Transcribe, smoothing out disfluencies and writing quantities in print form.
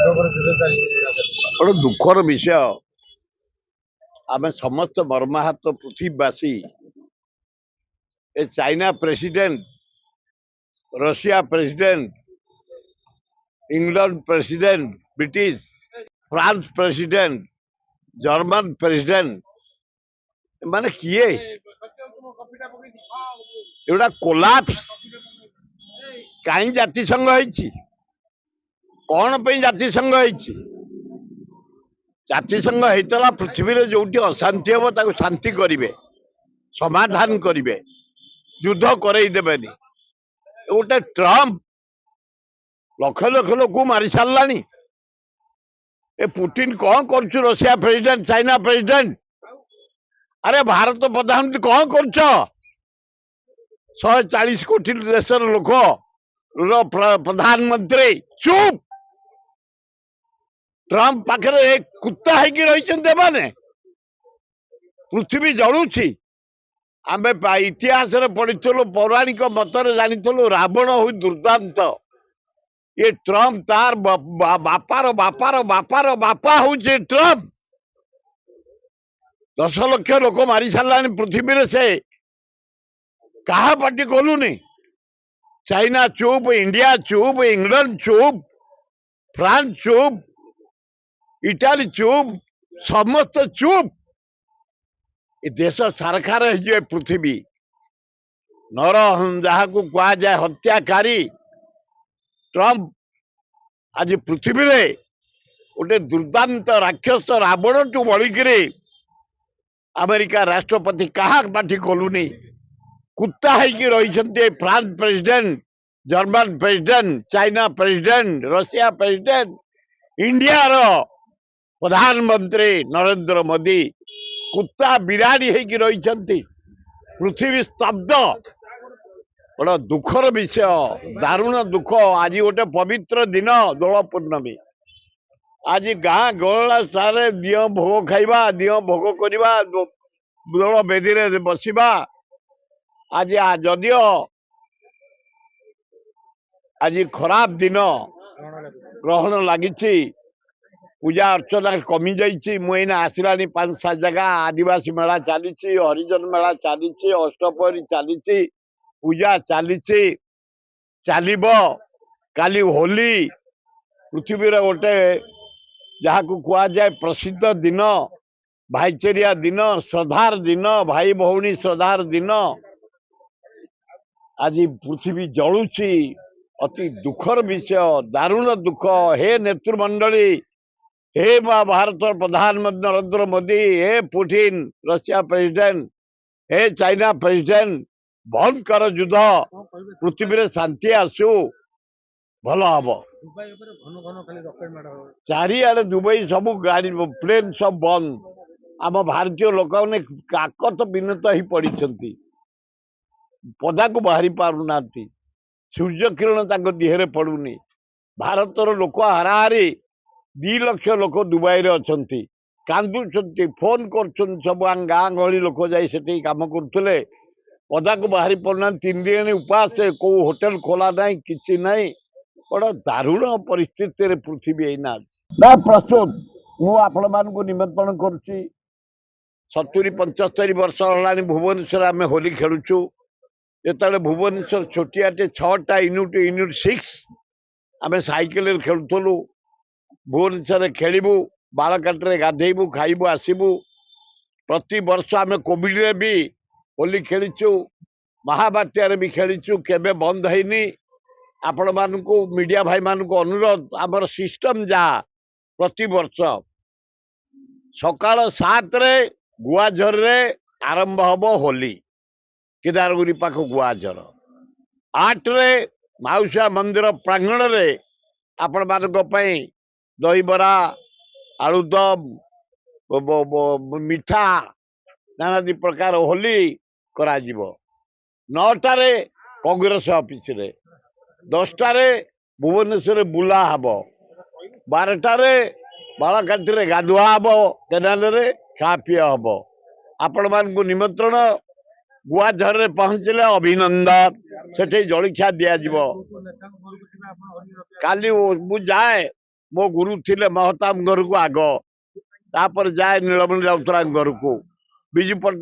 बड़ दुखर विषय आम समस्त मर्माहत पृथ्वीवासी ए China president Russia president England president British France president German president माने किए एटा कोलाप्स कहीं जातिसंघ होइछि कौन पे जातिसंघ होइछि जातिसंघ होइतला पृथ्वी रे जोटी अशांति हो ताको शांति करिवे समाधान करिवे युद्ध करई देबेनी गोटे ट्रम्प लक्ष लक्ष लोक मारी सारलानी ए पुतिन कौन करछु रशिया प्रेसिडेंट चाइना प्रेसिडेंट अरे भारत प्रधानमंत्री कौन करछ 140 कोटी देशर लोक प्रधानमंत्री चुप ट्रम्प पाखे एक कुत्ता है रही पृथ्वी जलुची आम इतिहास पढ़ीलु पौराणिक मतरे जानी रावण हु दुर्दांत ये ट्रम्प तार बापार बापार बापार बापा हूँ ट्रम्प 10 लाख लोक मारी सारा पृथ्वी से कहा पार्टी कलुनी चाइना चुप इंडिया चुप इंग्लैंड चुप फ्रांस चुप इटाली चुप समस्त चुप ये देश सारखार है पृथ्वी नर जहाँ को कह जाए हत्याकारी ट्रम्प आज पृथ्वी रे गोटे दुर्दांत राक्षस रावण टू बलिकी अमेरिका राष्ट्रपति कहा पार्टी कलुनी कुत्ता है रही France president German president China president Russia president India रो प्रधानमंत्री नरेंद्र मोदी कुत्ता बिराड़ी होगी रही पृथ्वी स्तब्ध बड़ा दुखर विषय दारुण दुख आज गोटे पवित्र दिन दोल पूर्णमी आज गाँ गहला सारे दिह भोग खाइबा दिह भोग करवा दोल बेदी बसवा आज जदियो आज खराब दिन ग्रहण लगी पूजा अर्चना कमी जाइए मुना आसला 5-7 जगह आदिवासी मेला चली हरिजन मेला चली अष्टपहरी चली पूजा चली चलो काली होली पृथ्वी गोटे जहाँ को कह जाए प्रसिद्ध दिन भाईचेरिया दिन श्रद्धार दिन भाई भौणी श्रद्धार दिन आज पृथ्वी जलुची अति दुखर विषय दारुण दुख हे नेतृमंडली हे भारत प्रधानमंत्री नरेंद्र मोदी हे पुतिन रशिया प्रेसिडेंट हे चाइना प्रेसिडेंट बंद कर युद्ध पृथ्वी रे शांति आसु भल हम चारिआडे दुबई सब गाड़ी प्लेन सब बंद आम भारतीय लोक मैंने काकत विनत ही पड़ी पदा को बाहरी पारना सूर्य किरण देहरे पड़ुनी भारतर लोक हाराहारी 2 लाख लोक दुबई अच्छा कांदुंट फोन कर सब गाँ गहली लोक जाई कम करुले पदा को बाहरी पड़ना 3 दिन उपास कौ होटेल खोला ना कि बड़ा दारुण परिस्थिति पृथ्वी एना प्रस्तुत मुझे निमंत्रण करुच्ची 70-75 वर्ष है भुवनेश्वर आम होली खेलुचु जो भुवनेश्वर छोटियाटे 6टा यूनिट 6 आम साइकेल खेलुलु भुवनेश्वर खेलू बालकाटे गाधेबू खाइबू आसबू प्रति वर्ष आम कोविड रे भी होली खेलीचु महाबात्यार भी खेलीचु केबे बंद हैनी आपण मानू मीडिया भाई मानू अनुरोध आमर सिस्टम जहाँ प्रति वर्ष सकाल 7 रे गुआझर रे आरंभ हम होली केदारगुरी पाख गुआझर 8 रे माउसिया मंदिर प्रांगण रे आपण मानक दहीबरा आलुदम मिठा नाना प्रकार होली करा 9टारे कांग्रेस ऑफिस रे 10टारे भुवनेश्वर बुला हम 12टारे बालाघाटी गाधुआ हम केनाल रे खा पी हम आपण मानू निमंत्रण गुआझर रे पहुँचले अभिनंदन से जलखिया दिज्व काली जाए ମୋ ଗୁରୁ ଥିଲେ ମହତାବ ଘରକୁ ଆଗ ତାପରେ ଯାଏ ନୀଳମଣି ରାଉତରାୟ ଘରକୁ ବିଜୁ ପଟ୍ଟନାୟକ